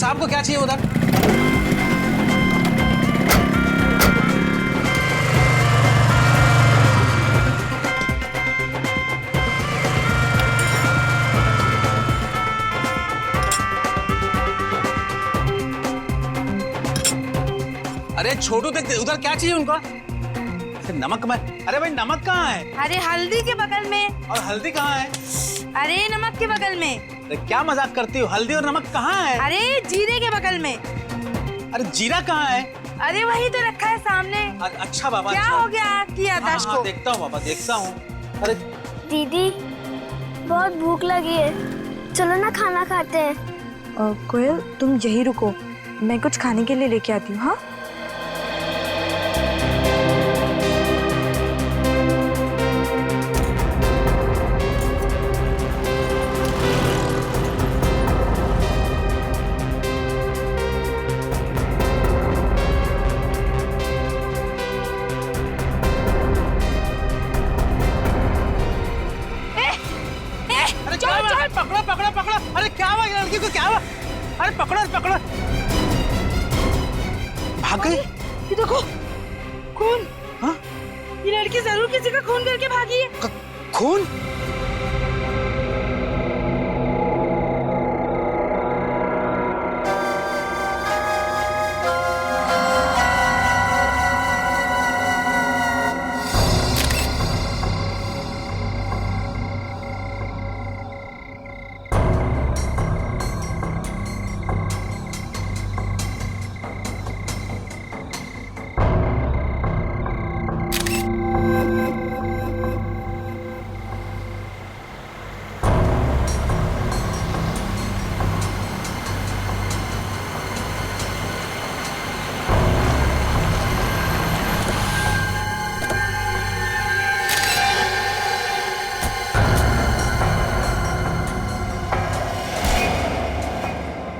साहब को क्या चाहिए उधर? अरे छोटू देख उधर क्या चाहिए उनको? नमक में? अरे भाई नमक कहाँ है? अरे हल्दी के बगल में। और हल्दी कहाँ है? अरे नमक के बगल में। अरे क्या मजाक करती हो? हल्दी और नमक कहाँ है? अरे जीरे के बगल में। अरे जीरा कहाँ है? अरे वही तो रखा है सामने। अच्छा बाबा, क्या अच्छा। हो गया आपकी याददाश्त को? देखता हूँ बाबा, देखता हूँ। अरे दीदी बहुत भूख लगी है, चलो ना खाना खाते हैं। कोयल तुम यही रुको, मैं कुछ खाने के लिए लेके आती हूँ। हाँ पकड़ो पकड़ो पकड़ो! अरे क्या हुआ लड़की को, क्या हुआ? अरे पकड़ो पकड़ो! भाग गई? ये देखो खून। हाँ? ये लड़की जरूर किसी का खून करके भागी है। खून?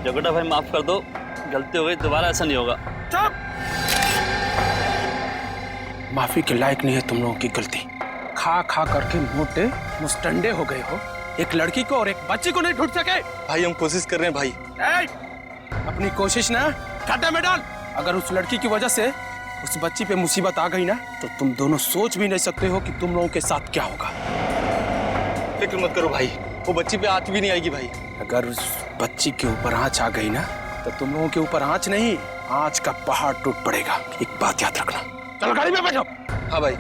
जगड़ा भाई माफ कर दो, गलती हो गई, दोबारा ऐसा नहीं होगा। चुप! माफी के लायक नहीं है तुम लोगों की गलती। खा खा करके मोटे मुस्टंडे हो गए हो। एक लड़की को और एक बच्ची को नहीं ढूंढ सके। भाई हम कोशिश कर रहे हैं भाई। अपनी कोशिश ना कांटे में डाल। अगर उस लड़की की वजह से उस बच्ची पे मुसीबत आ गई ना, तो तुम दोनों सोच भी नहीं सकते हो कि तुम लोगों के साथ क्या होगा। फिक्र मत करो भाई, वो बच्ची पे आंच भी नहीं आएगी भाई। अगर उस बच्ची के ऊपर आंच आ गई ना, तो तुम लोगों के ऊपर आंच नहीं, आंच का पहाड़ टूट पड़ेगा। एक बात याद रखना। चलो गाड़ी में बैठो। हाँ भाई।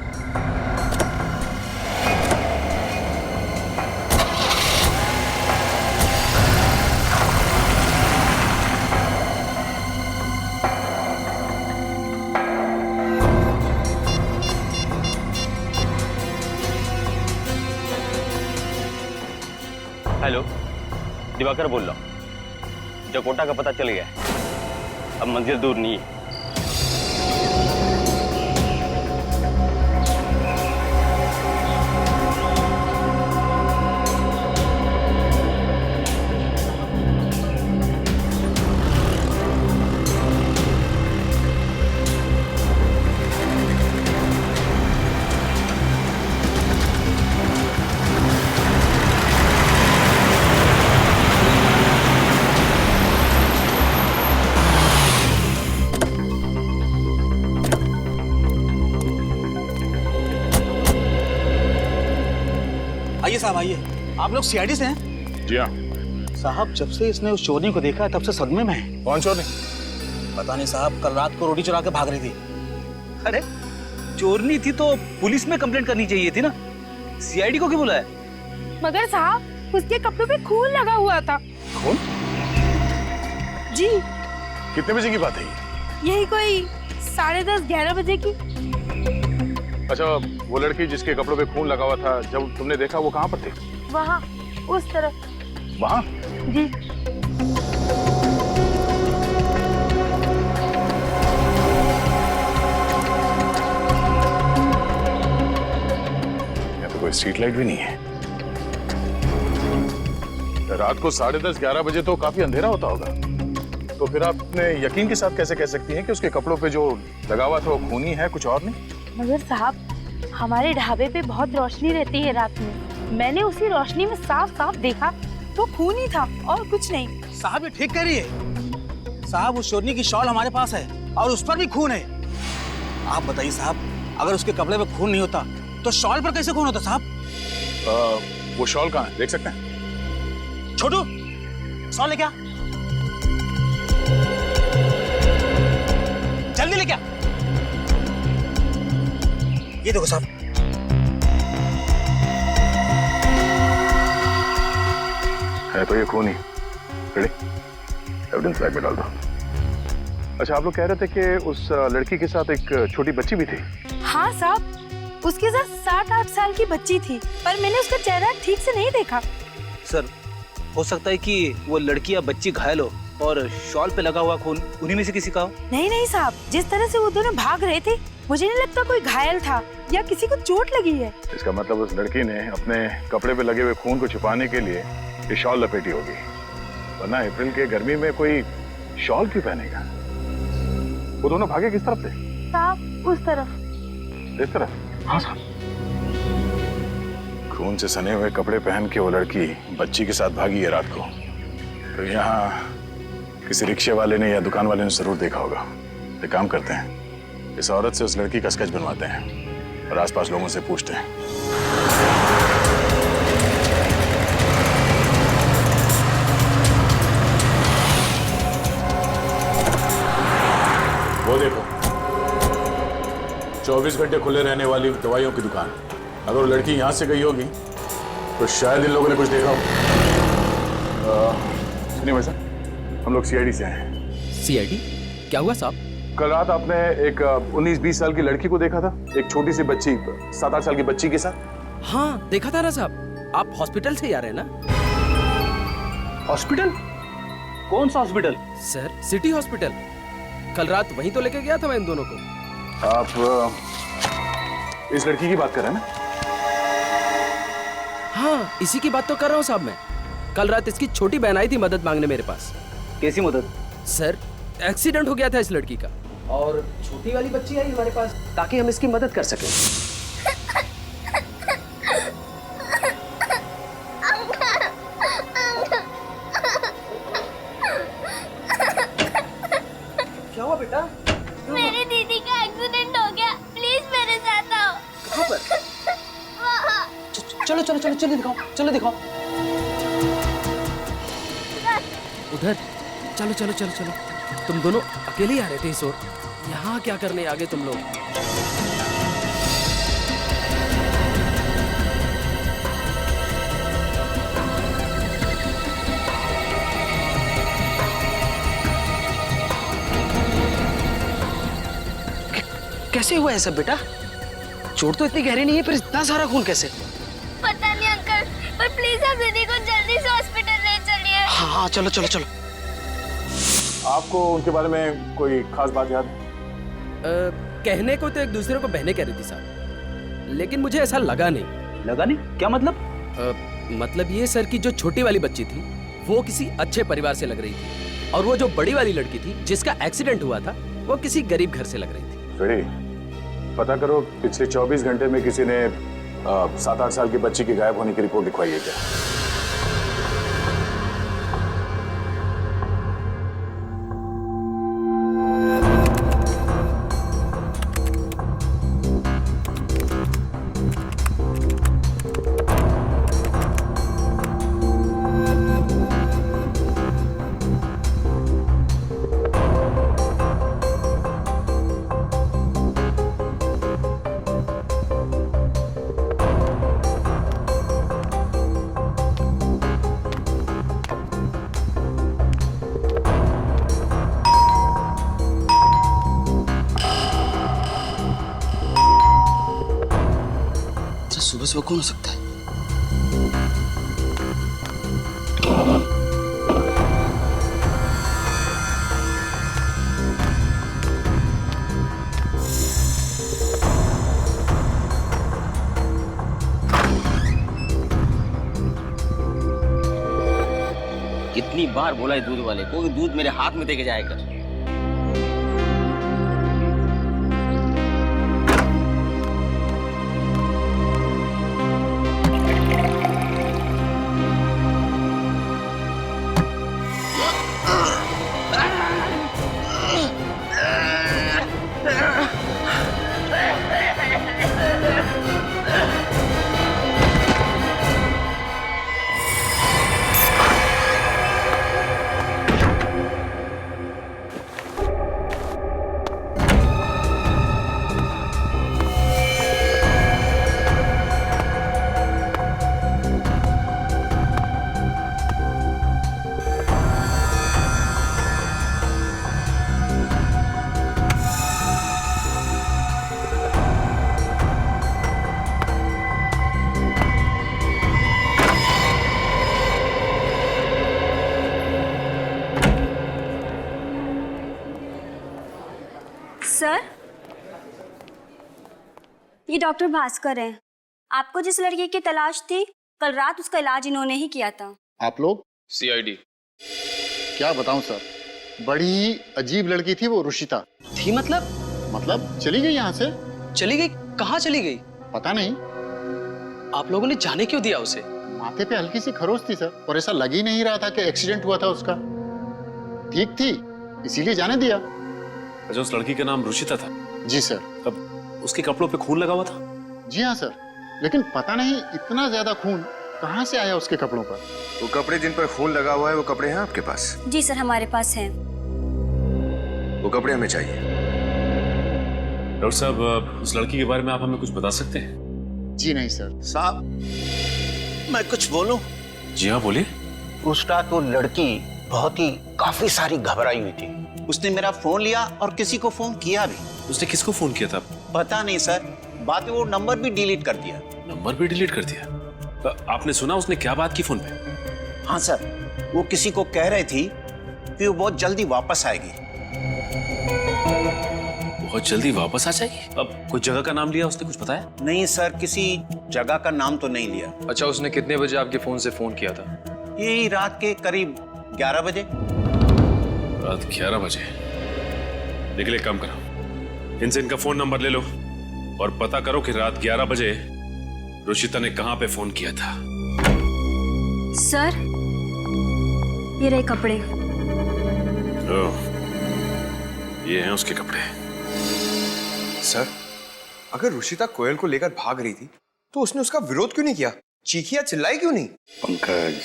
हेलो, दिवाकर बोल रहा हूँ। जकोटा का पता चल गया है, अब मंजिल दूर नहीं है। आइए साहब आइए। आप लोग सीआईडी से हैं? जी हाँ। साहब जब से इसने उस चोरनी को देखा तब से सदमे में है। कौन चोरनी? पता नहीं साहब, कल रात को रोटी चुरा के भाग रही थी। अरे चोरनी थी तो पुलिस में कंप्लेंट करनी चाहिए थी ना, सीआईडी को क्यों बुलाया? मगर साहब उसके कपड़ों पे खून लगा हुआ था। खून? जी कितने बजे की बात है ये? यही कोई 10:30-11 बजे की। अच्छा, वो लड़की जिसके कपड़ों पे खून लगा हुआ था, जब तुमने देखा वो कहाँ पर थी? वहाँ उस तरफ। वहाँ? जी यहाँ तो कोई स्ट्रीट लाइट भी नहीं है। रात को 10:30-11 बजे तो काफी अंधेरा होता होगा। तो फिर आप अपने यकीन के साथ कैसे कह सकती हैं कि उसके कपड़ों पे जो लगा हुआ था वो खूनी है, कुछ और नहीं? मगर साहब हमारे ढाबे पे बहुत रोशनी रहती है रात में, मैंने उसी रोशनी में साफ साफ देखा वो खून ही था और कुछ नहीं। साहब ये ठीक कह रही है। साहब उस चोरनी की शॉल हमारे पास है और उस पर भी खून है। आप बताइए साहब, अगर उसके कपड़े पे खून नहीं होता तो शॉल पर कैसे खून होता साहब? वो शॉल कहाँ है, देख सकते हैं? छोटू, शॉल लेके आ, जल्दी लेके आ। ये देखो साहब, है तो ये खून ही। रेडी, एविडेंस बैग में डाल दो। अच्छा, आप लोग कह रहे थे कि उस लड़की के साथ एक छोटी बच्ची भी थी। हाँ साहब, उसके साथ 7-8 साल की बच्ची थी, पर मैंने उसका चेहरा ठीक से नहीं देखा। सर, हो सकता है कि वो लड़की या बच्ची घायल हो और शॉल पे लगा हुआ खून उन्हीं में से किसी का हो। नहीं नहीं साहब, जिस तरह से वो दोनों भाग रहे थे, मुझे नहीं लगता कोई घायल था या किसी को चोट लगी है। इसका मतलब उस लड़की ने अपने कपड़े पे लगे हुए खून को छुपाने के लिए ये शॉल लपेटी होगी, वरना अप्रैल के गर्मी में कोई शॉल क्यों पहनेगा? वो दोनों भागे किस तरफ थे? साहब उस तरफ। इस तरफ? हाँ साहब। खून से सने हुए कपड़े पहन के वो लड़की बच्ची के साथ भागी है रात को, तो यहाँ किसी रिक्शे वाले ने या दुकान वाले ने जरूर देखा होगा। एक काम करते हैं, इस औरत से उस लड़की का स्केच बनवाते हैं और आसपास लोगों से पूछते हैं। वो देखो, 24 घंटे खुले रहने वाली दवाइयों की दुकान। अगर वो लड़की यहाँ से गई होगी तो शायद इन लोगों ने कुछ देखा हो। सुनिए भाई साहब, हम लोग सीआईडी से आए हैं। सीआईडी? क्या हुआ साहब? कल रात आपने एक 19-20 साल की लड़की को देखा था, एक छोटी सी बच्ची 7-8 साल की बच्ची के साथ। हाँ देखा था ना साहब। आप हॉस्पिटल से ही आ रहे हैं ना? हॉस्पिटल? कौन सा हॉस्पिटल? Sir, city hospital. कल रात वहीं तो लेके गया था मैं इन दोनों को। आप इस लड़की की बात कर रहे हैं ना? हाँ, इसी की बात तो कर रहा हूँ साहब मैं। कल रात इसकी छोटी बहन आई थी मदद मांगने मेरे पास। कैसी मदद? सर, एक्सीडेंट हो गया था इस लड़की का और छोटी वाली बच्ची आई हमारे पास ताकि हम इसकी मदद कर सकें। क्या हुआ बेटा? मेरी दीदी का एक्सीडेंट हो गया, प्लीज मेरे साथ आओ। कहाँ पर? वहाँ। चलो चलो चलो चलो दिखाओ, चलो दिखाओ। उधर? चलो चलो चलो चलो। तुम दोनों अकेले ही आ रहे थे इस ओर? यहाँ क्या करने आगे तुम लोग? कैसे हुआ है सब बेटा? चोट तो इतनी गहरी नहीं है, पर इतना सारा खून कैसे? पता नहीं अंकल, पर प्लीज आप दीदी को जल्दी से हॉस्पिटल ले चलिए। हाँ हाँ, चलो चलो चलो। आपको उनके बारे में कोई खास बात याद है? कहने को तो एक दूसरे को बहने कह रही थी साहब, लेकिन मुझे ऐसा लगा नहीं। लगा नहीं? क्या मतलब? मतलब ये सर कि जो छोटी वाली बच्ची थी वो किसी अच्छे परिवार से लग रही थी और वो जो बड़ी वाली लड़की थी जिसका एक्सीडेंट हुआ था वो किसी गरीब घर से लग रही थी। फ्रेडी, पता करो पिछले 24 घंटे में किसी ने 7-8 साल की बच्ची के गायब होने की रिपोर्ट लिखवाई है क्या? सुबह सुबह कौन हो सकता है? कितनी बार बोला है दूध वाले को कि दूध मेरे हाथ में देके जाएगा। ये डॉक्टर भास्कर हैं। आपको जिस लड़की की तलाश थी, कल रात उसका इलाज इन्होंने ही किया था। आप लोग? सीआईडी। क्या बताऊं सर, बड़ी ही अजीब लड़की थी वो रुशिता। थी मतलब चली गई यहाँ से। चली गई? कहाँ चली गई? पता नहीं। आप लोगों ने जाने क्यों दिया उसे? माथे पे हल्की सी खरोच थी सर, और ऐसा लग ही नहीं रहा था कि एक्सीडेंट हुआ था उसका। ठीक थी, इसीलिए जाने दिया। अच्छा, उस लड़की का नाम रुशिता था? जी सर। अब उसके कपड़ों पे खून लगा हुआ था? जी हाँ सर, लेकिन पता नहीं इतना ज्यादा खून कहाँ से आया उसके कपड़ों पर। वो कपड़े जिन पर खून लगा हुआ है, वो कपड़े हैं आपके पास? जी सर, हमारे पास हैं। वो कपड़े हमें चाहिए। डॉक्टर साहब, उस लड़की के बारे में आप हमें कुछ बता सकते हैं? जी नहीं सर। साहब, मैं कुछ बोलूं? जी हाँ, बोलिए। उस रात वो लड़की काफी सारी घबराई हुई थी। उसने मेरा फोन लिया और किसी को फोन किया भी। उसने किसको फोन किया था? पता नहीं सर, बाद में वो नंबर भी डिलीट कर दिया। नंबर भी डिलीट कर दिया? आपने सुना उसने क्या बात की फोन पे? हाँ सर, वो किसी को कह रही थी कि वो बहुत जल्दी वापस आएगी। बहुत जल्दी वापस आ जाएगी? अब कोई जगह का नाम लिया उसने, कुछ बताया? नहीं सर, किसी जगह का नाम तो नहीं लिया। अच्छा, उसने कितने बजे आपके फोन से फोन किया था? यही रात के करीब 11 बजे। रात 11 बजे? निकले, काम करो, इनसे इनका फोन नंबर ले लो और पता करो कि रात 11 बजे रुशिता ने कहां पे फोन किया था। सर, ये रहे कपड़े। ओह, ये हैं उसके कपड़े। सर, अगर रुशिता कोयल को लेकर भाग रही थी तो उसने उसका विरोध क्यों नहीं किया? चीखिया चिल्लाई क्यों नहीं? पंकज,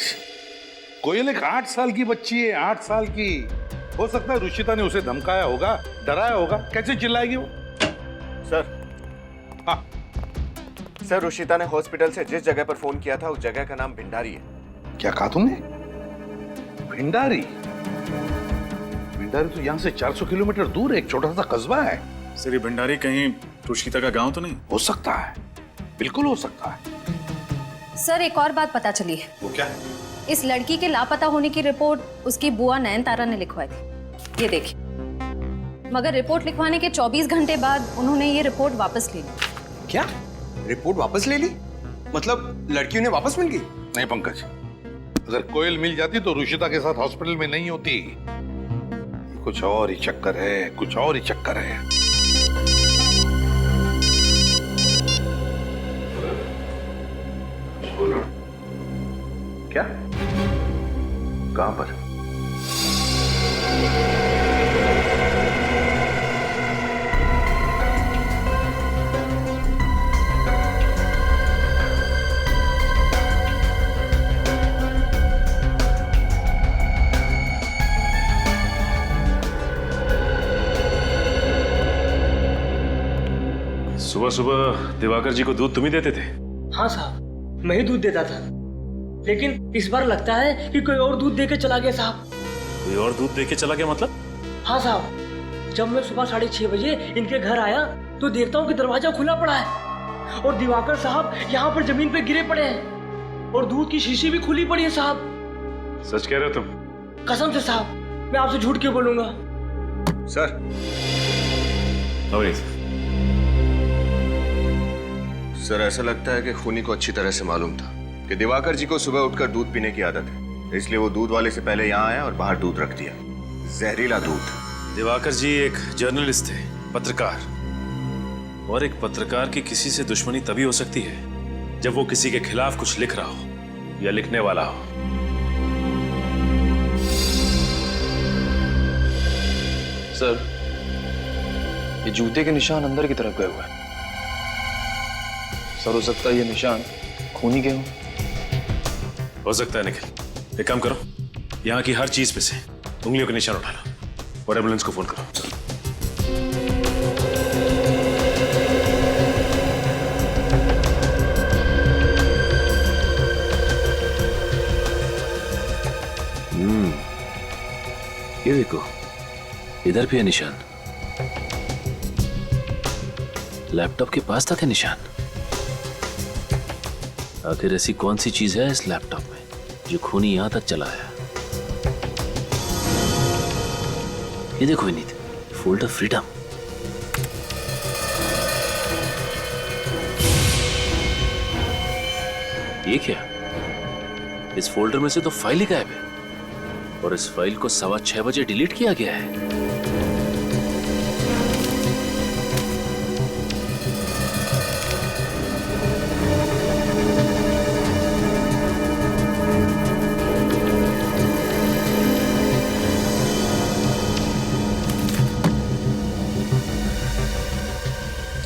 कोयल एक 8 साल की बच्ची है, 8 साल की। हो सकता है रुशिता ने उसे धमकाया होगा, डराया होगा, कैसे चिल्लाएगी वो? सर, हाँ सर, रुशिता ने हॉस्पिटल से जिस जगह पर फोन किया था, उस जगह का नाम भिंडारी है। क्या कहा तुमने? भिंडारी? भिंडारी तो यहाँ से 400 किलोमीटर दूर एक छोटा सा कस्बा है। सर, ये भिंडारी कहीं रुशिता का गांव तो नहीं? हो सकता है, बिल्कुल हो सकता है। सर, एक और बात पता चली है। वो क्या? इस लड़की के लापता होने की रिपोर्ट उसकी बुआ नयनतारा ने लिखवाई थी। ये देखिए, मगर रिपोर्ट लिखवाने के 24 घंटे बाद उन्होंने ये रिपोर्ट वापस ले ली। क्या? रिपोर्ट वापस ले ली? मतलब लड़की उन्हें वापस मिल गई? नहीं पंकज, अगर कोयल मिल जाती तो रुशिता के साथ हॉस्पिटल में नहीं होती। कुछ और ही चक्कर है, कुछ और ही चक्कर है। क्या? कहां पर? सुबह सुबह दिवाकर जी को दूध तुम ही देते थे? हाँ साहब, मैं ही दूध देता था, लेकिन इस बार लगता है कि कोई और दूध देके चला गया साहब। कोई और दूध देके चला गया मतलब? हाँ साहब, जब मैं सुबह 6:30 बजे इनके घर आया तो देखता हूँ कि दरवाजा खुला पड़ा है और दिवाकर साहब यहाँ पर जमीन पे गिरे पड़े हैं और दूध की शीशी भी खुली पड़ी है साहब। सच कह रहे हो तुम? कसम से साहब, मैं आपसे झूठ क्यों बोलूंगा? सर, सर, ऐसा लगता है कि खूनी को अच्छी तरह से मालूम था कि दिवाकर जी को सुबह उठकर दूध पीने की आदत है, इसलिए वो दूध वाले से पहले यहाँ आया और बाहर दूध रख दिया। जहरीला दूध। दिवाकर जी एक जर्नलिस्ट थे, पत्रकार, और एक पत्रकार की किसी से दुश्मनी तभी हो सकती है जब वो किसी के खिलाफ कुछ लिख रहा हो या लिखने वाला हो। सर, ये जूते के निशान अंदर की तरफ गए हुए हैं। सर, हो सकता है ये निशान खूनी के हों। हो सकता है निखिल, एक काम करो, यहाँ की हर चीज पे से उंगलियों के निशान उठा लो और एम्बुलेंस को फोन करो। ये देखो, इधर भी है निशान। लैपटॉप के पास तक है निशान। आखिर ऐसी कौन सी चीज है इस लैपटॉप में जो खूनी यहां तक चला है? ये देखो विनीत, फोल्डर फ्रीडम। ये क्या? इस फोल्डर में से तो फाइल ही गायब है और इस फाइल को 6:15 बजे डिलीट किया गया है।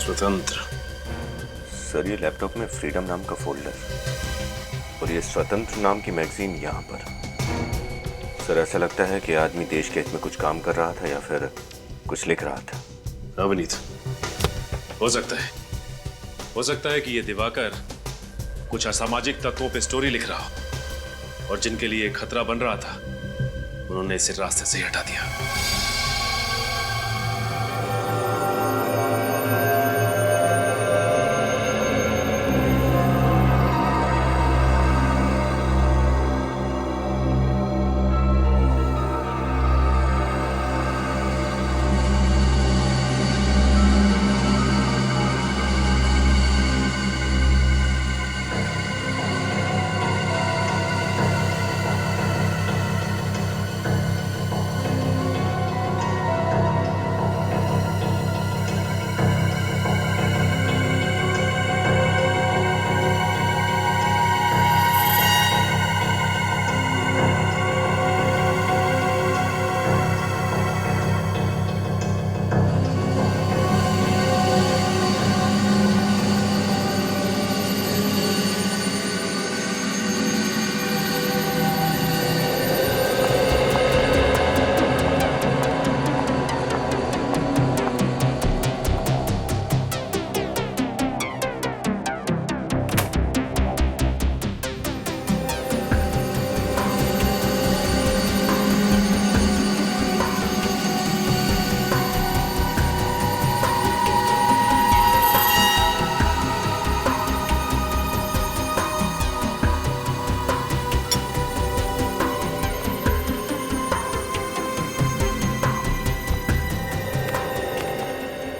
स्वतंत्र। सर ये लैपटॉप में फ्रीडम नाम का फोल्डर और ये स्वतंत्र नाम की मैगजीन यहाँ पर। सर ऐसा लगता है कि आदमी देश के हित में कुछ काम कर रहा था या फिर कुछ लिख रहा था। अवनीत, हो सकता है कि ये दिवाकर कुछ असामाजिक तत्वों पे स्टोरी लिख रहा हो और जिनके लिए खतरा बन रहा था उन्होंने इसे रास्ते से ही हटा दिया।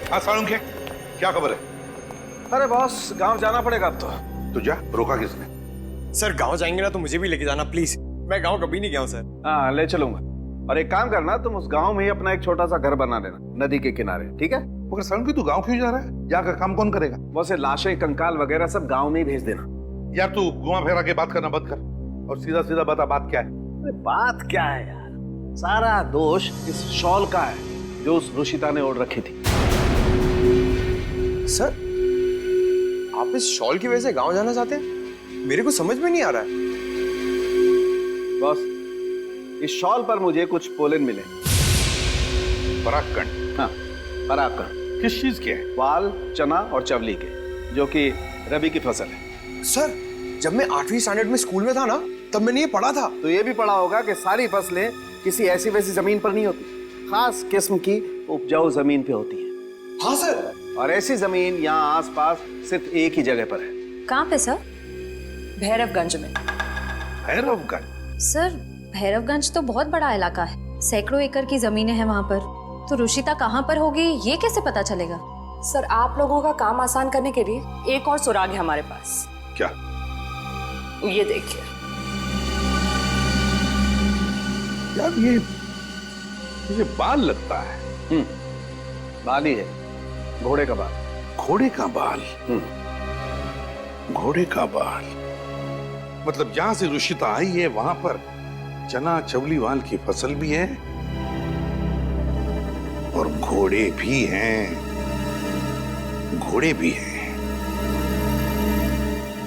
हाँ सालुंखे, क्या खबर है? अरे बॉस, गांव जाना पड़ेगा अब तो। तो जा, रोका किसने? सर गांव जाएंगे ना तो मुझे भी लेके जाना प्लीज। मैं गांव कभी नहीं गया हूँ सर। हाँ ले चलूंगा। और एक काम करना, तुम उस गांव में ही अपना एक छोटा सा घर बना लेना नदी के किनारे, ठीक है? मगर सालुंखे तू गांव क्यों जा रहा है? जाकर काम कौन करेगा? वैसे लाशें, कंकाल वगैरह सब गाँव में ही भेज देना। यार तू घुमा फेरा के बात करना बंद कर और सीधा सीधा बता बात क्या है। बात क्या है यार, सारा दोष इस शॉल का है जो उस रुशिता ने ओढ़ रखी थी। सर आप इस शॉल की वजह से गांव जाना चाहते हैं? मेरे को समझ में नहीं आ रहा है। बॉस, इस शॉल पर मुझे कुछ पोलन मिले। परागकण? हाँ, परागकण। किस चीज के? वाल, चना और चवली के, जो कि रबी की फसल है। सर जब मैं 8वीं स्टैंडर्ड में स्कूल में था ना, तब मैंने ये पढ़ा था। तो ये भी पढ़ा होगा कि सारी फसलें किसी ऐसी वैसी जमीन पर नहीं होती, खास किस्म की उपजाऊ जमीन पे होती है। हाँ सर, और ऐसी जमीन यहाँ आसपास सिर्फ एक ही जगह पर है। कहाँ पे सर? भैरवगंज में। भैरवगंज? सर भैरवगंज तो बहुत बड़ा इलाका है, सैकड़ों एकड़ की जमीनें हैं वहाँ पर। तो रुशिता कहाँ पर होगी ये कैसे पता चलेगा? सर आप लोगों का काम आसान करने के लिए एक और सुराग है हमारे पास। क्या? ये देखिए। यार ये मुझे बाल लगता है। बाल ही है, घोड़े का बाल। घोड़े का बाल? घोड़े का बाल मतलब जहां से रुशिता आई है वहां पर चना चवली वाल की फसल भी है और घोड़े भी हैं। घोड़े भी हैं।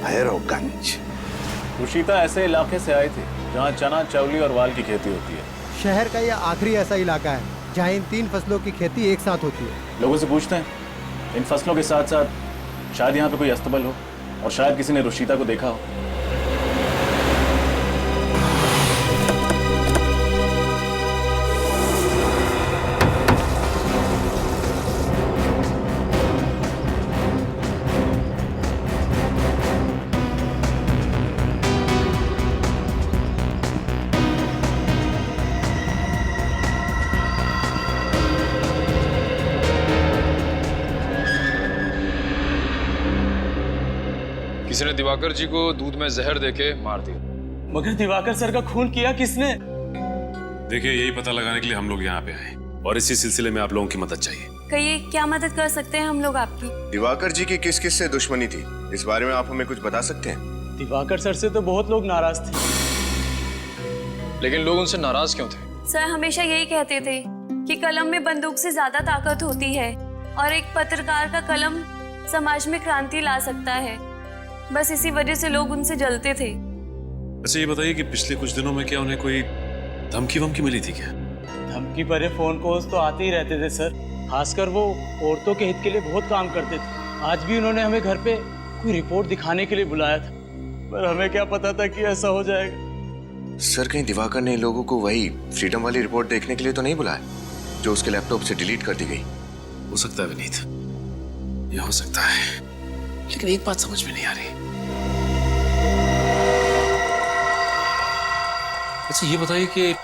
भैरवगंज। रुशिता ऐसे इलाके से आई थी जहाँ चना चवली और वाल की खेती होती है। शहर का यह आखिरी ऐसा इलाका है जहाँ इन 3 फसलों की खेती एक साथ होती है। लोगों से पूछते हैं, इन फसलों के साथ साथ शायद यहाँ पे कोई अस्तबल हो और शायद किसी ने रुशिता को देखा हो। किसी ने दिवाकर जी को दूध में जहर देके मार दिया। मगर दिवाकर सर का खून किया किसने? देखिए, यही पता लगाने के लिए हम लोग यहाँ पे आए और इसी सिलसिले में आप लोगों की मदद चाहिए। कहिए, क्या मदद कर सकते हैं हम लोग आपकी? दिवाकर जी की किस किस से दुश्मनी थी, इस बारे में आप हमें कुछ बता सकते हैं? दिवाकर सर से तो बहुत लोग नाराज थे। लेकिन लोग उनसे नाराज क्यों थे? सर हमेशा यही कहते थे कि कलम में बंदूक से ज्यादा ताकत होती है और एक पत्रकार का कलम समाज में क्रांति ला सकता है। बस इसी वजह से लोग उनसे जलते थे। अच्छा, ये बताइए कि पिछले कुछ दिनों में क्या उन्हें कोई धमकी वमकी मिली थी क्या? धमकी भरे फोन कॉल्स तो आते ही रहते थे सर। खासकर वो औरतों के हित के लिए बहुत काम करते थे। आज भी उन्होंने हमें घर पे कोई रिपोर्ट दिखाने के लिए बुलाया था, पर हमें क्या पता था कि ऐसा हो जाएगा। सर, कहीं दिवाकर ने लोगों को वही फ्रीडम वाली रिपोर्ट देखने के लिए तो नहीं बुलाया जो उसके लैपटॉप से डिलीट कर दी गई? हो सकता है विनीत, ये हो सकता है, लेकिन एक बात समझ में नहीं आ रही। अच्छा, ये बताइए कि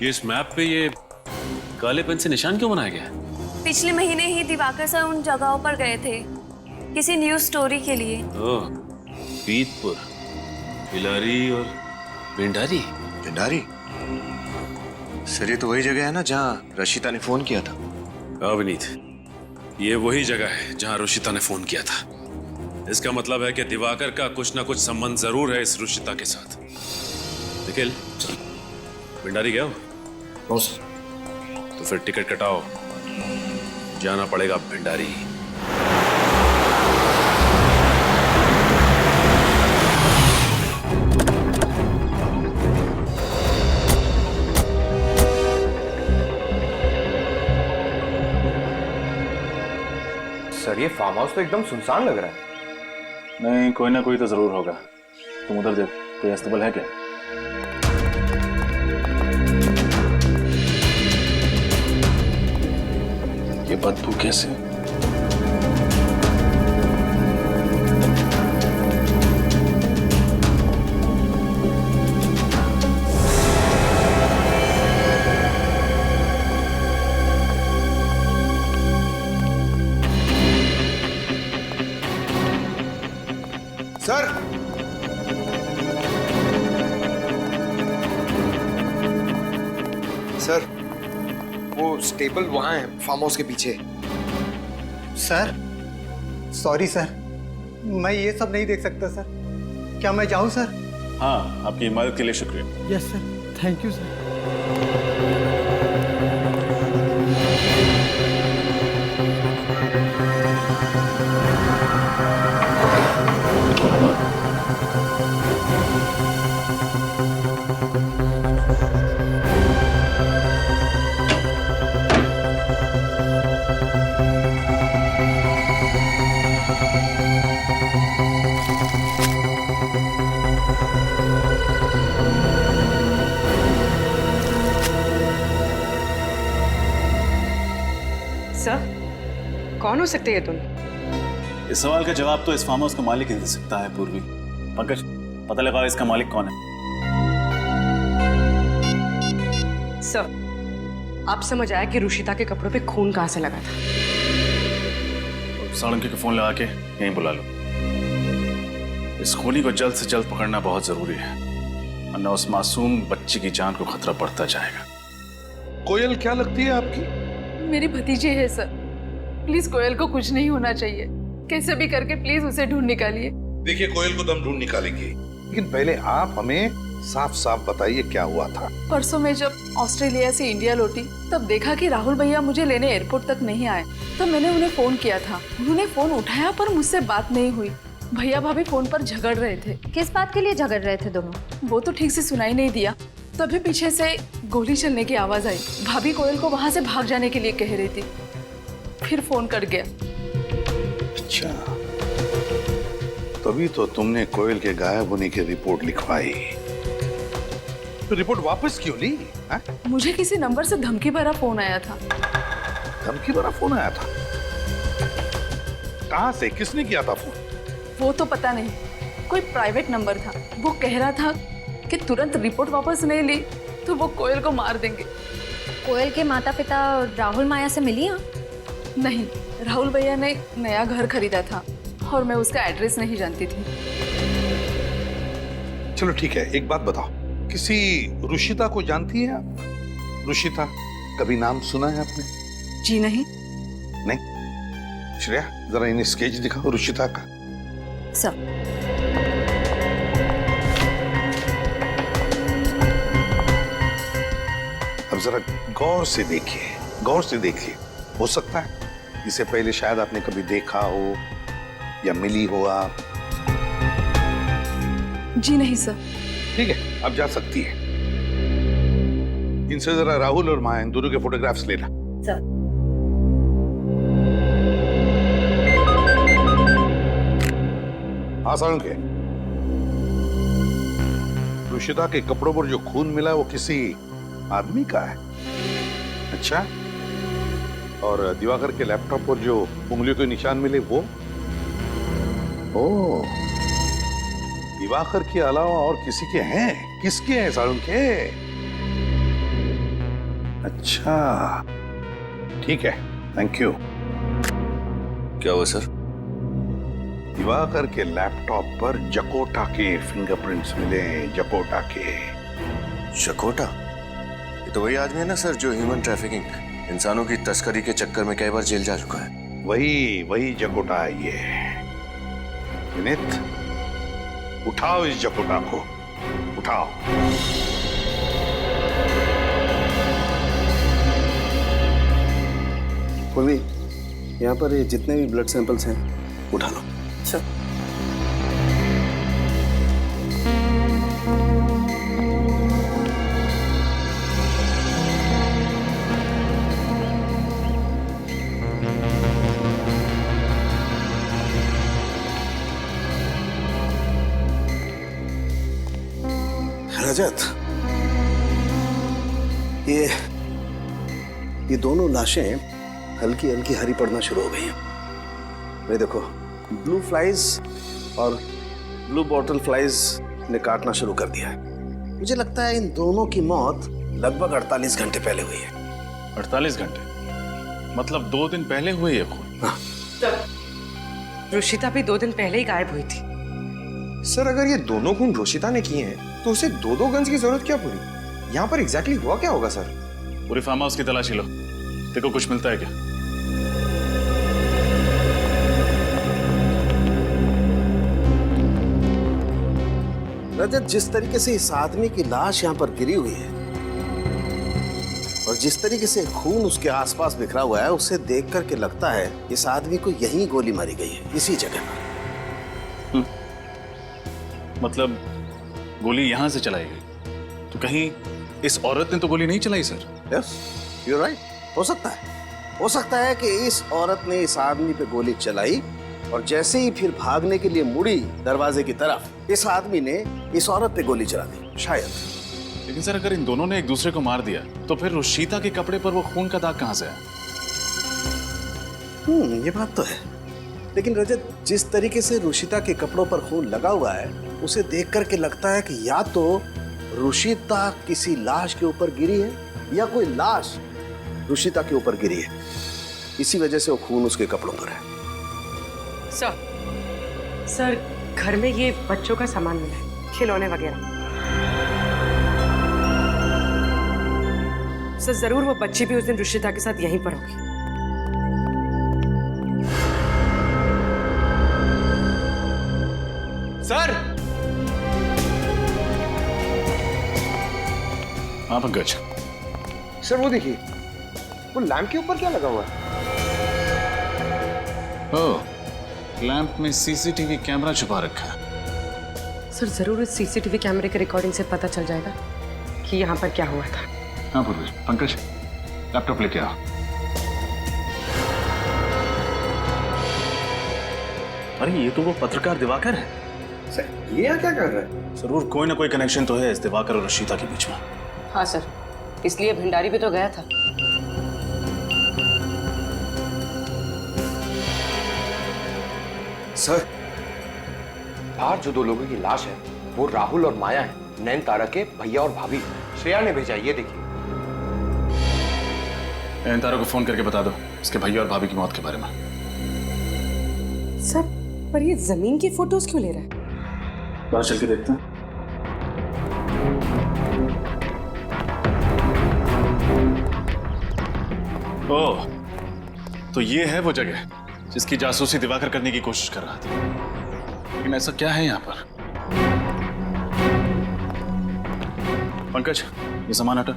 ये इस मैप पे ये काले पेन से निशान क्यों बनाया गया है? पिछले महीने ही दिवाकर सर उन जगहों पर गए थे किसी न्यूज स्टोरी के लिए। ओह, पीतपुर, हिलारी और भिंडारी। भिंडारी? सर, ये तो वही जगह है ना जहाँ रशिता ने फोन किया था। हाँ विनीत, ये वही जगह है जहाँ रुशिता ने फोन किया था। इसका मतलब है कि दिवाकर का कुछ ना कुछ संबंध जरूर है इस रुशिता के साथ। निखिल, भिंडारी गया हो? तो फिर टिकट कटाओ, जाना पड़ेगा भिंडारी। सर, ये फार्म हाउस तो एकदम सुनसान लग रहा है। नहीं, कोई ना कोई तो जरूर होगा। तुम उधर देख, कोई अस्तबल है क्या? ये बदबू कैसे? सर, सर, वो स्टेबल वहां है, फार्म हाउस के पीछे। सर, सॉरी सर, मैं ये सब नहीं देख सकता सर। क्या मैं जाऊं सर? हाँ, आपकी मदद के लिए शुक्रिया। Yes sir, thank you sir. Sir, कौन हो सकते हैं तुम? इस सवाल का जवाब तो इस फार्म हाउस का मालिक ही दे सकता है। पूर्वी, पंकज, पता लगाओ इसका मालिक कौन है। सर, आप समझ आया कि रुशिता के कपड़ों पे खून कहां से लगा था? साळुंके को फोन लगा के यहीं बुला लो। इस खूनी को जल्द से जल्द पकड़ना बहुत जरूरी है, वरना उस मासूम बच्ची की जान को खतरा बढ़ता जाएगा। कोयल क्या लगती है आपकी? मेरी भतीजी है सर। प्लीज कोयल को कुछ नहीं होना चाहिए। कैसे भी करके प्लीज उसे ढूंढ निकालिए। देखिए, कोयल को तो हम ढूंढ निकालेंगे, लेकिन पहले आप हमें साफ साफ बताइए क्या हुआ था। परसों मैं जब ऑस्ट्रेलिया से इंडिया लौटी तब देखा कि राहुल भैया मुझे लेने एयरपोर्ट तक नहीं आए। तब मैंने उन्हें फोन किया था, उन्होंने फोन उठाया पर मुझसे बात नहीं हुई। भैया भाभी फोन पर झगड़ रहे थे। किस बात के लिए झगड़ रहे थे दोनों? वो तो ठीक से सुनाई नहीं दिया। तभी पीछे से गोली चलने की आवाज आई। भाभी कोयल को वहां से भाग जाने के लिए कह रही थी, फिर फोन कट गया। अच्छा, तभी तो तुमने कोयल के गायब होने की रिपोर्ट लिखवाई। तो रिपोर्ट वापस क्यों ली? मुझे किसी नंबर से धमकी भरा फोन आया था। धमकी भरा फोन आया था? कहां से, किसने किया था फोन? वो तो पता नहीं, कोई प्राइवेट नंबर था। वो कह रहा था कि तुरंत रिपोर्ट वापस नहीं ली तो वो कोयल को मार देंगे। कोयल के माता पिता राहुल माया से मिली? हाँ, नहीं, राहुल भैया ने नया घर खरीदा था और मैं उसका एड्रेस नहीं जानती थी। चलो ठीक है, एक बात बताओ, किसी रुशिता को जानती हैं आप? रुशिता, कभी नाम सुना है आपने? जी नहीं। नहीं? श्रेया, जरा इन्हें स्केच दिखाओ रुशिता का। सर। अब जरा गौर से देखिए, गौर से देखिए। हो सकता है इसे पहले शायद आपने कभी देखा हो या मिली हो आप। जी नहीं सर। ठीक है, अब जा सकती है। इनसे जरा राहुल और माया, इन दोनों के फोटोग्राफ्स लेना। सर। हाँ सारुण के, रुशिता के कपड़ों पर जो खून मिला वो किसी आदमी का है। अच्छा, और दिवाकर के लैपटॉप पर जो उंगलियों के निशान मिले वो? ओह, दिवाकर के अलावा और किसी के हैं? किसके हैं सारुण के? अच्छा, ठीक है, थैंक यू। क्या हुआ सर? दिवाकर के लैपटॉप पर जकोटा के फिंगरप्रिंट्स मिले। जकोटा के। जकोटा? ये तो वही आदमी है ना सर जो ह्यूमन ट्रैफिकिंग, इंसानों की तस्करी के चक्कर में कई बार जेल जा चुका है। वही जकोटा है ये। विनीत, उठाओ इस जकोटा को, उठाओ। पूर्वी, यहाँ पर ये जितने भी ब्लड सैंपल्स हैं उठा लो। अच्छा। रजत, ये दोनों लाशें हल्की हल्की हरी पड़ना शुरू हो गई हैं। ये देखो, ब्लू फ्लाइज और ब्लू बॉटल फ्लाइज ने काटना शुरू कर दिया है। मुझे लगता है इन दोनों की मौत लगभग 48 घंटे पहले हुई है। 48 घंटे? मतलब 2 दिन पहले हुई है खून? हाँ। रुशिता भी 2 दिन पहले ही गायब हुई थी। सर, अगर ये दोनों खून रुशिता ने किए हैं तो उसे 2 गन्स की जरूरत क्या पड़ी? यहाँ पर एग्जैक्टली हुआ क्या होगा सर? पूरी फार्म हाउस की तलाशी लो, देखो कुछ मिलता है क्या। रजत, जिस तरीके से इस आदमी की लाश यहाँ पर गिरी हुई है और जिस तरीके से खून उसके आसपास बिखरा हुआ है, उसे देख करके लगता है इस आदमी को यहीं गोली मारी गई है, इसी जगह पर। मतलब गोली यहां से चलाई गई, तो कहीं इस औरत ने तो गोली नहीं चलाई सर? Yes, you right. हो सकता है कि इस औरत ने इस आदमी पे गोली चलाई और जैसे ही फिर भागने के लिए मुड़ी दरवाजे की तरफ, इस आदमी ने इस औरत पे गोली चला दी, शायद। लेकिन सर, अगर इन दोनों ने एक दूसरे को मार दिया तो फिर रुशिता के कपड़े पर वो खून का दाग कहां से आया? ये बात तो है। लेकिन रजत, जिस तरीके से रुशिता के कपड़ों पर खून लगा हुआ है, उसे देख करके लगता है कि या तो रुशिता किसी लाश के ऊपर गिरी है या कोई लाश रुशिता के ऊपर गिरी है। इसी वजह से वो खून उसके कपड़ों पर है। सर, घर में ये बच्चों का सामान मिला है, खिलौने वगैरह। सर, जरूर वो बच्ची भी उस दिन रुशिता के साथ यहीं पर होगी। सर! हाँ पंकज। सर, वो देखिए, वो लैंप के ऊपर क्या लगा हुआ है? ओह, लैंप में सीसीटीवी कैमरा छुपा रखा है। सर, जरूर इस सीसीटीवी कैमरे के रिकॉर्डिंग से पता चल जाएगा कि यहाँ पर क्या हुआ था। हाँ पूर्वी, पंकज लैपटॉप लेके आओ। अरे ये तो वो पत्रकार दिवाकर है। सर, ये यहाँ क्या कर रहा है? जरूर कोई ना कोई कनेक्शन तो है इस दिवाकर और रुशिता के बीच में। हाँ सर, इसलिए भंडारी भी तो गया था। सर, बाहर जो 2 लोगों की लाश है वो राहुल और माया है, नैन तारा के भैया और भाभी। श्रेया ने भेजा, ये देखिए। नैन तारा को फोन करके बता दो उसके भैया और भाभी की मौत के बारे में। सर, पर ये जमीन की फोटोज क्यों ले रहा है? बाहर चल के देखते हैं। ओह, तो ये है वो जगह जिसकी जासूसी दिवाकर करने की कोशिश कर रहा था। लेकिन ऐसा क्या है यहाँ पर? पंकज, ये सामान हटा।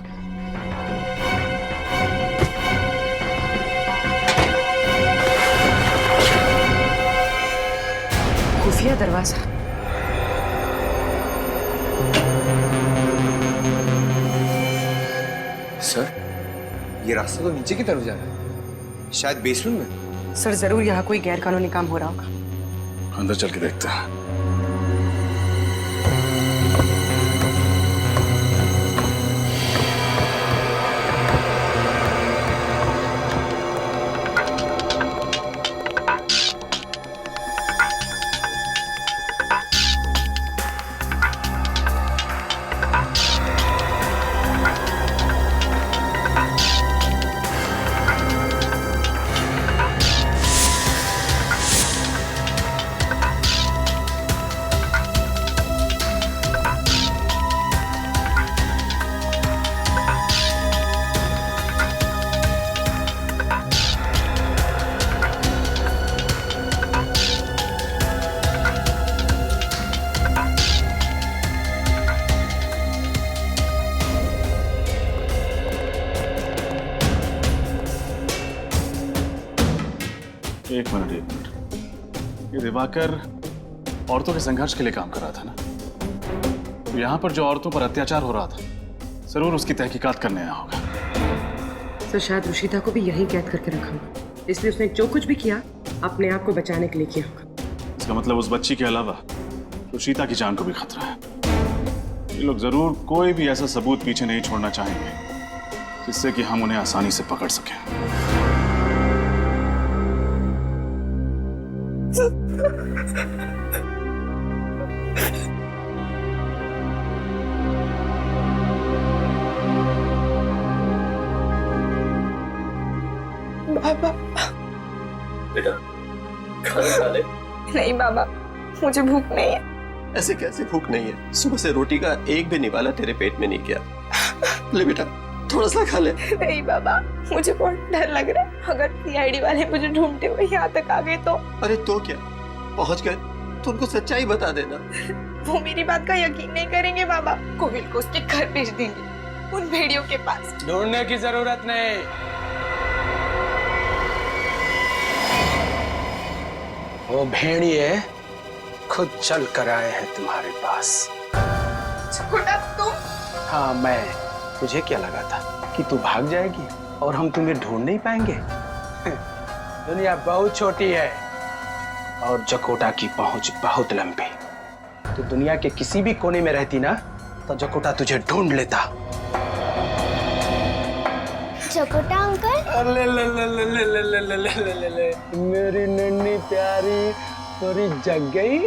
खुफिया दरवाजा। सर, ये रास्ता तो नीचे की तरफ जा रहा है, शायद बेसमेंट में। सर, जरूर यहाँ कोई गैर कानूनी काम हो रहा होगा। अंदर चल के देखते हैं। एक मिनट। ये दिवाकर औरतों के संघर्ष के लिए काम कर रहा था ना? तो यहाँ पर जो औरतों पर अत्याचार हो रहा था, जरूर उसकी तहकीकात करने आया होगा। सर, शायद रुशिता को भी यहीं कैद करके रखा होगा, इसलिए उसने जो कुछ भी किया अपने आप को बचाने के लिए किया होगा। इसका मतलब उस बच्ची के अलावा रुशिता की जान को भी खतरा है। ये लोग जरूर कोई भी ऐसा सबूत पीछे नहीं छोड़ना चाहेंगे जिससे कि हम उन्हें आसानी से पकड़ सकें। बाबा, बेटा खाना खा ले। नहीं बाबा, मुझे भूख नहीं है। ऐसे कैसे भूख नहीं है? सुबह से रोटी का एक भी निवाला तेरे पेट में नहीं गया। ले बेटा, थोड़ा सा खा ले। नहीं बाबा, मुझे बहुत डर लग रहा है। अगर सीआईडी वाले मुझे ढूंढते हुए यहाँ तक आ गए तो? अरे तो क्या, पहुंच गए तो उनको सच्चाई बता देना। वो मेरी बात का यकीन नहीं करेंगे बाबा। कोविल को उसके घर भेज देंगे, उन भेड़ियों के पास। ढूंढने की जरूरत नहीं। वो भेड़िए खुद चल कर आए हैं तुम्हारे पास। छोटा तुम? हाँ मैं। तुझे क्या लगा था कि तू भाग जाएगी और हम तुम्हें ढूंढ नहीं पाएंगे? दुनिया बहुत छोटी है और जकोटा की पहुंच बहुत लंबी। तो दुनिया के किसी भी कोने में रहती ना, तो जकोटा तुझे ढूंढ लेता। जकोटा अंकल? ले ले ले ले ले ले ले ले ले ले ले ले। मेरी नन्ही प्यारी पूरी जग गई।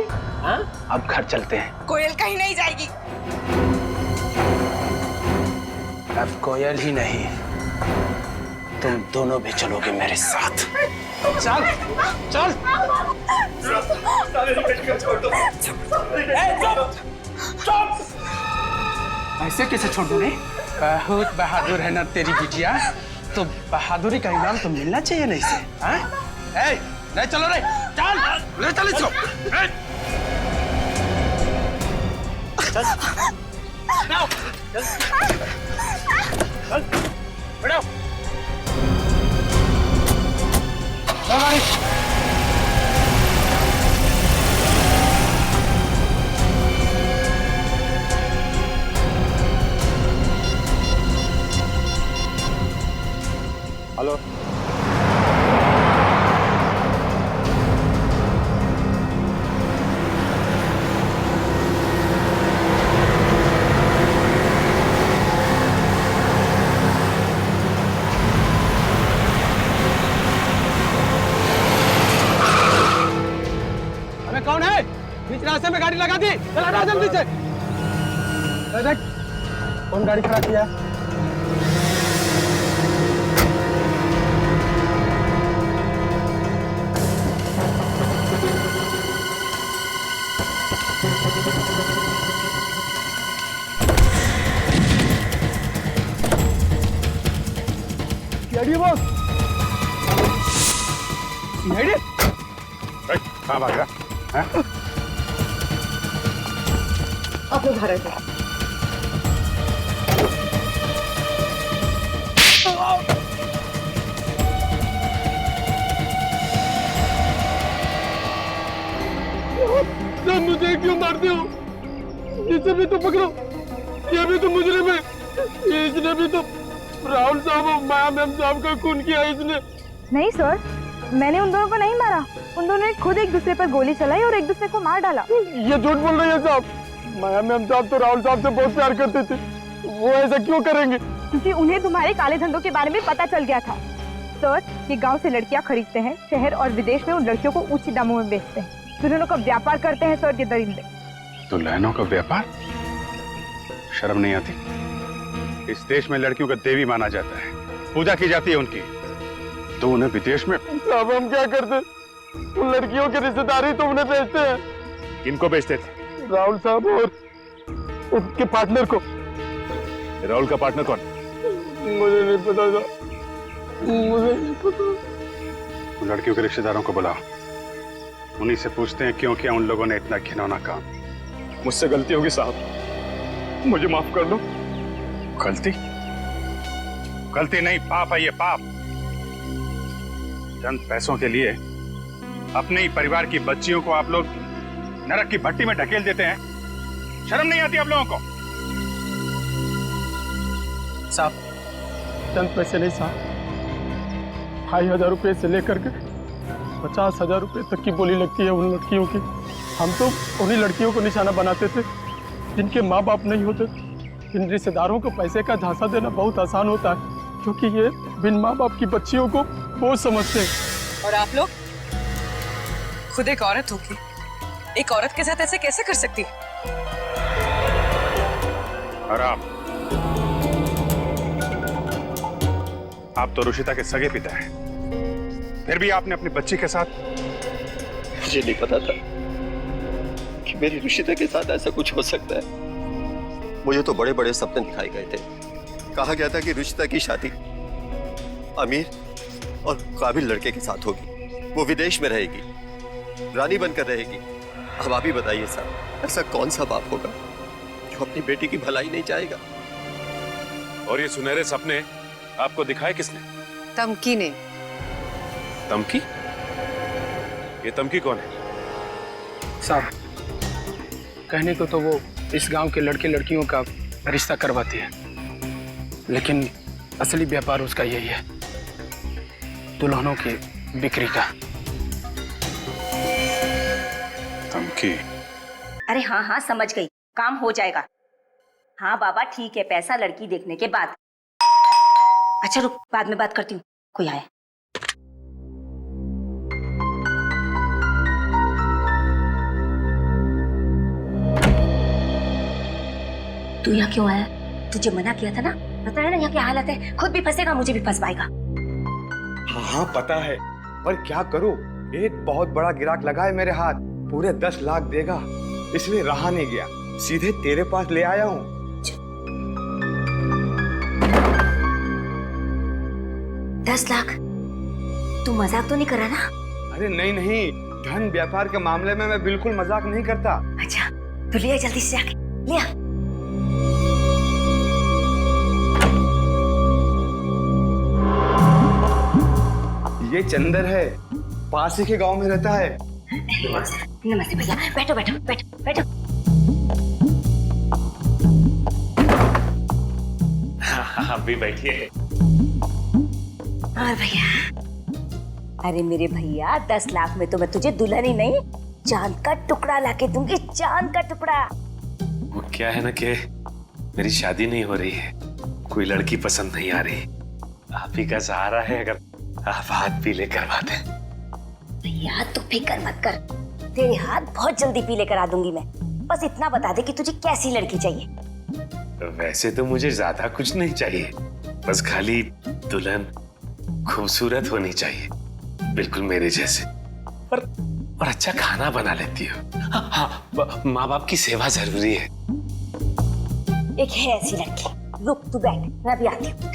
हाँ, अब घर चलते हैं। कोयल कहीं नहीं जाएगी। अब कोयल ही नहीं, तुम दोनों भी चलोगे मेरे साथ। चल चल। ऐसे कैसे छोड़ दूं? बहुत बहादुर है ना तेरी बिटिया, तो बहादुरी का इनाम तो मिलना चाहिए ना इसे। हाँ? नहीं चलो रे, चल ले चल इसको। चल बैठो। हेलो, कौन है? बीच रास्ते में गाड़ी लगा दी, चला रहा जल्दी से। देख, कौन गाड़ी खड़ा किया? बॉस कहाँ भाग रहा? आप लोग घर थे। मुझे क्यों मारते हो? इसे भी तो पकड़ो, ये भी तो मुजरिम है। इसने भी तो राहुल साहब और माया मैम साहब का खून किया इसने। नहीं सर, मैंने उन दोनों को नहीं मारा। उन दोनों ने खुद एक दूसरे पर गोली चलाई और एक दूसरे को मार डाला। ये झूठ बोल रही है साहब। माया मैम साहब तो राहुल साहब से बहुत प्यार करते थे, वो ऐसा क्यों करेंगे? क्योंकि उन्हें तुम्हारे काले धंधों के बारे में पता चल गया था। सर, ये गांव से लड़कियां खरीदते हैं, शहर और विदेश में उन लड़कियों को ऊंचे दामों में बेचते हैं। दुल्हनों का व्यापार करते हैं सर ये दरिंदे। दुल्हनों का व्यापार? शर्म नहीं आती? इस देश में लड़कियों का देवी माना जाता है, पूजा की जाती है उनकी, तो उन्हें विदेश में? साहब हम क्या करते? उन लड़कियों के रिश्तेदार ही तो उन्हें बेचते हैं। किनको बेचते थे? राहुल साहब और उनके पार्टनर को। राहुल का पार्टनर कौन? मुझे नहीं पता था, मुझे नहीं पता। उन लड़कियों के रिश्तेदारों को बुलाओ, उन्हीं से पूछते हैं क्यों किया उन लोगों ने इतना घिनौना काम। मुझसे गलती होगी साहब, मुझे माफ कर दो। गलती? गलती नहीं, पाप है ये, पाप। चंद पैसों के लिए अपने ही परिवार की बच्चियों को आप लोग नरक की भट्टी में ढकेल देते हैं। शर्म नहीं आती आप लोगों को? साहब, चंद पैसे नहीं साहब, 2,500 रुपए से लेकर के 50,000 रुपए तक की बोली लगती है उन लड़कियों की। हम तो उन्हीं लड़कियों को निशाना बनाते थे जिनके माँ बाप नहीं होते। इन रिश्तेदारों को पैसे का झांसा देना बहुत आसान होता है, क्योंकि ये बिन माँ बाप की बच्चियों को बोझ समझते हैं। और आप लोग खुद एक औरत होगी, एक औरत के साथ ऐसे कैसे कर सकती? और आप तो रुशिता के सगे पिता हैं, फिर भी आपने अपनी बच्ची के साथ? मुझे नहीं पता था कि मेरी रुशिता के साथ ऐसा कुछ हो सकता है। मुझे तो बड़े बड़े सपने दिखाए गए थे। कहा गया था कि रुशिता की शादी अमीर और काबिल लड़के के साथ होगी, वो विदेश में रहेगी, रानी बनकर रहेगी। अब आप ही बताइए साहब, ऐसा कौन सा बाप होगा जो अपनी बेटी की भलाई नहीं चाहेगा? और ये सुनहरे सपने आपको दिखाए किसने? तमकी ने। तमकी? ये तमकी कौन है? साहब, कहने को तो वो इस गांव के लड़के लड़कियों का रिश्ता करवाती है, लेकिन असली व्यापार उसका यही है, दुल्हनों की बिक्री का। तमकी? अरे हाँ हाँ, समझ गई, काम हो जाएगा। हाँ बाबा ठीक है, पैसा लड़की देखने के बाद। अच्छा रुक, बाद में बात करती हूँ, कोई आया। तू यहाँ क्यों आया? तुझे मना किया था ना, पता है ना यहाँ क्या हालत है, खुद भी फंसेगा मुझे भी फंसवाएगा। हाँ पता है, पर क्या करूं, एक बहुत बड़ा गिराक लगा है मेरे हाथ, पूरे 10 लाख देगा, इसलिए रहा नहीं गया, सीधे तेरे पास ले आया हूँ। 10 लाख? तू मजाक तो नहीं कर रहा ना? अरे नहीं नहीं, धन व्यापार के मामले में मैं बिल्कुल मजाक नहीं करता। अच्छा तो लिया जल्दी से जाके, लिया। ये चंदर है, पास ही के गांव में रहता है। नमस्ते भैया, बैठो बैठो बैठो बैठो। आप भी बैठिए। और भैया, अरे मेरे भैया 10 लाख में तो मैं तुझे दुल्हन ही नहीं, चांद का टुकड़ा लाके दूंगी, चांद का टुकड़ा। वो क्या है ना कि मेरी शादी नहीं हो रही है, कोई लड़की पसंद नहीं आ रही, आप ही का सहारा है, अगर आप हाथ पीले करवा दें। भैया तू फिक्र मत कर, तेरे हाथ बहुत जल्दी पीले करा दूंगी मैं, बस इतना बता दे कि तुझे कैसी लड़की चाहिए। वैसे तो मुझे ज्यादा कुछ नहीं चाहिए, बस खाली दुल्हन खूबसूरत होनी चाहिए, बिल्कुल मेरे जैसे, और और अच्छा खाना बना लेती हो। हाँ, माँ बाप की सेवा जरूरी है। एक है ऐसी लड़की, रुक तू बैठ, मैं भी आती हूँ।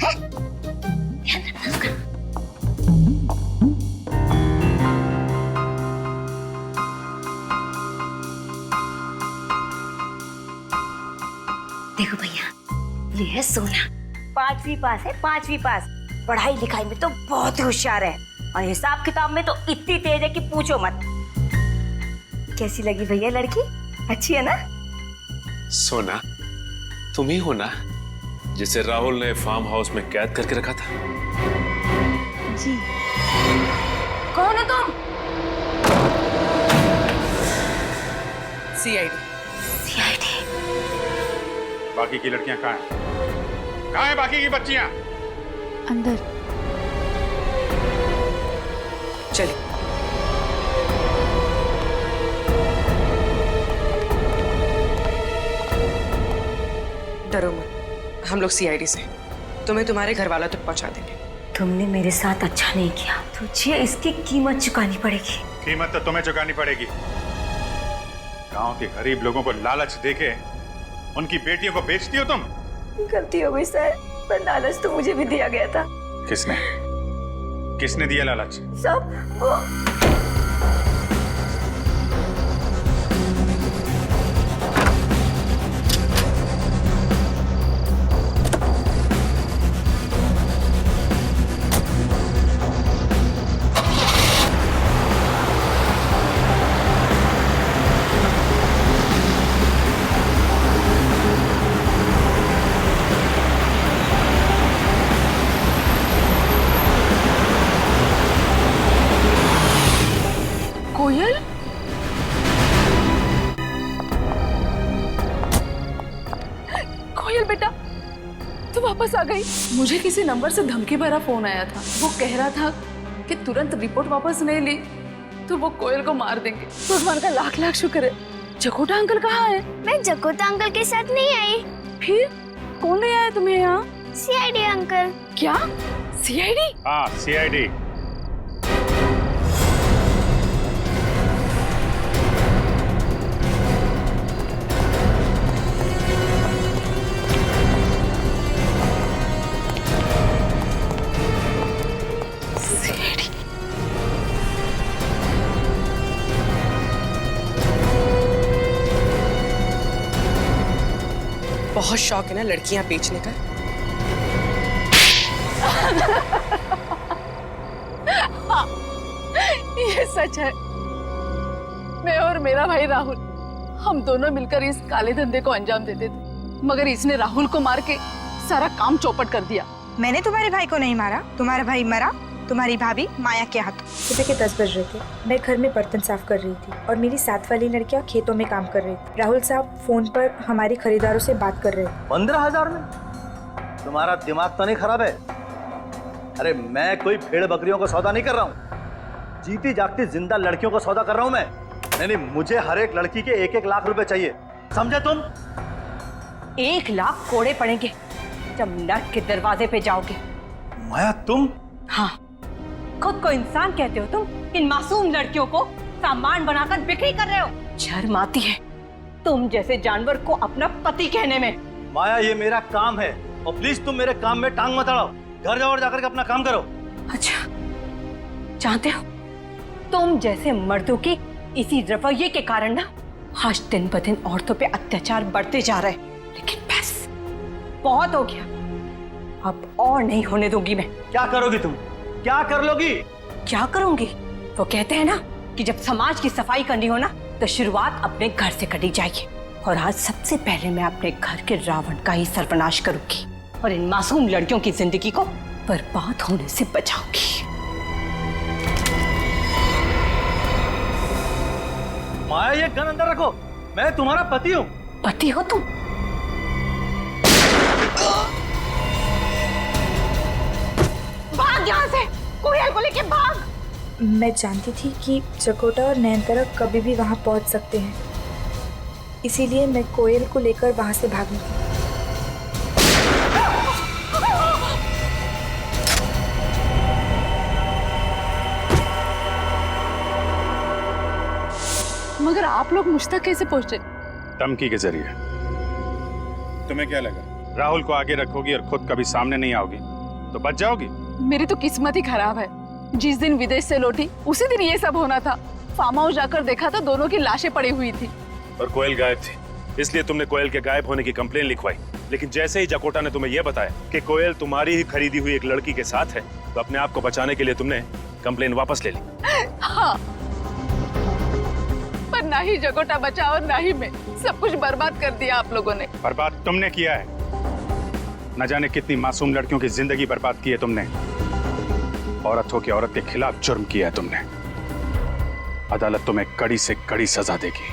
ध्यान रखना उसका। देखो भैया, ये है सोना, 5वीं पास है, 5वीं पास। पढ़ाई लिखाई में तो बहुत ही होशियार है और हिसाब किताब में तो इतनी तेज है कि पूछो मत। कैसी लगी भैया लड़की? अच्छी है ना? सोना, तुम ही हो ना जिसे राहुल ने फार्म हाउस में कैद करके रखा था? जी। कौन हो तुम? सीआईडी। सीआईडी। बाकी की लड़कियां कहाँ हैं? कहाँ हैं बाकी की बच्चियां? अंदर। चलिए। डरो मत, हम लोग सीआईडी से तुम्हें तुम्हारे घर वालों तक पहुंचा देंगे। तुमने मेरे साथ अच्छा नहीं किया, तुझे इसकी कीमत चुकानी पड़ेगी। कीमत तो तुम्हें चुकानी पड़ेगी। गांव के गरीब लोगों को लालच देके उनकी बेटियों को बेचती हो तुम। गलती हो गई सर, पर लालच तो मुझे भी दिया गया था। किसने? किसने दिया लालच? सब वो। कोयल? कोयल बेटा, तू वापस आ गई। मुझे किसी नंबर से धमकी भरा फोन आया था। वो कह रहा था कि तुरंत रिपोर्ट वापस नहीं ली तो वो कोयल को मार देंगे। भगवान का लाख लाख शुक्र है। जकोटा अंकल कहाँ है? मैं जकोटा अंकल के साथ नहीं आई। फिर कौन ले आया तुम्हें यहाँ? CID uncle. क्या? सीआईडी? हाँ, सीआईडी। बहुत शौक है ना लड़कियां बेचने का? हाँ, ये सच है। मैं और मेरा भाई राहुल, हम दोनों मिलकर इस काले धंधे को अंजाम देते थे, मगर इसने राहुल को मार के सारा काम चौपट कर दिया। मैंने तुम्हारे भाई को नहीं मारा, तुम्हारा भाई मरा तुम्हारी भाभी माया के हाथों। सुबह के 10 बज रहे थे। मैं घर में बर्तन साफ कर रही थी और मेरी साथ वाली लड़कियां खेतों में काम कर रही थी। राहुल साहब फोन पर हमारी खरीदारों से बात कर रहे थे। 15,000 में? तुम्हारा दिमाग तो नहीं खराब है? अरे मैं कोई भेड़ बकरियों का सौदा नहीं कर रहा हूँ, जीती जागती जिंदा लड़कियों का सौदा कर रहा हूँ मैं। नहीं, मुझे हर एक लड़की के 1-1 लाख रुपए चाहिए, समझे तुम? 1 लाख कोड़े पड़ेंगे जब नर्क के दरवाजे पे जाओगे। माया तुम? हाँ, खुद को इंसान कहते हो तुम, इन मासूम लड़कियों को सामान बनाकर बिक्री कर रहे हो। शर्म आती है तुम जैसे जानवर को अपना पति कहने में। माया ये मेरा काम है और प्लीज तुम मेरे काम में टांग मत अड़ाओ। घर जाओ और जाकर के अपना काम करो। अच्छा, जानते हो तुम जैसे मर्दों की इसी रवैये के कारण ना आज दिन ब दिन औरतों पे अत्याचार बढ़ते जा रहे हैं। लेकिन बस बहुत हो गया, अब और नहीं होने दूंगी मैं। क्या करोगी तुम? क्या कर लोगी? क्या करूंगी? वो कहते हैं ना कि जब समाज की सफाई करनी हो ना तो शुरुआत अपने घर से करी जाएगी। और आज सबसे पहले मैं अपने घर के रावण का ही सर्वनाश करूंगी और इन मासूम लड़कियों की जिंदगी को बर्बाद होने से बचाऊंगी। माया ये गन अंदर रखो, मैं तुम्हारा पति हूँ। पति हो तुम? भाग यहाँ से, कोयल को लेके भाग। मैं जानती थी कि जकोटा और नयनतारा कभी भी वहां पहुंच सकते हैं, इसीलिए मैं कोयल को लेकर वहां से भागी थी। मगर आप लोग मुझ तक कैसे पहुंचे? धमकी के जरिए। तुम्हें क्या लगा राहुल को आगे रखोगी और खुद कभी सामने नहीं आओगी तो बच जाओगी? मेरी तो किस्मत ही खराब है। जिस दिन विदेश से लौटी उसी दिन ये सब होना था। फार्म हाउस जाकर देखा तो दोनों की लाशें पड़ी हुई थी। और कोयल गायब थी, इसलिए तुमने कोयल के गायब होने की कंप्लेन लिखवाई। लेकिन जैसे ही जकोटा ने तुम्हें यह बताया कि कोयल तुम्हारी ही खरीदी हुई एक लड़की के साथ है, तो अपने आप को बचाने के लिए तुमने कंप्लेन वापस ले ली। हाँ, पर ना ही जकोटा बचा और ना ही मैं। सब कुछ बर्बाद कर दिया आप लोगों ने। बर्बाद तुमने किया है। न जाने कितनी मासूम लड़कियों की जिंदगी बर्बाद की है तुमने। औरत हो के औरत के खिलाफ जुर्म किया है तुमने। अदालत तुम्हें कड़ी से कड़ी सजा देगी।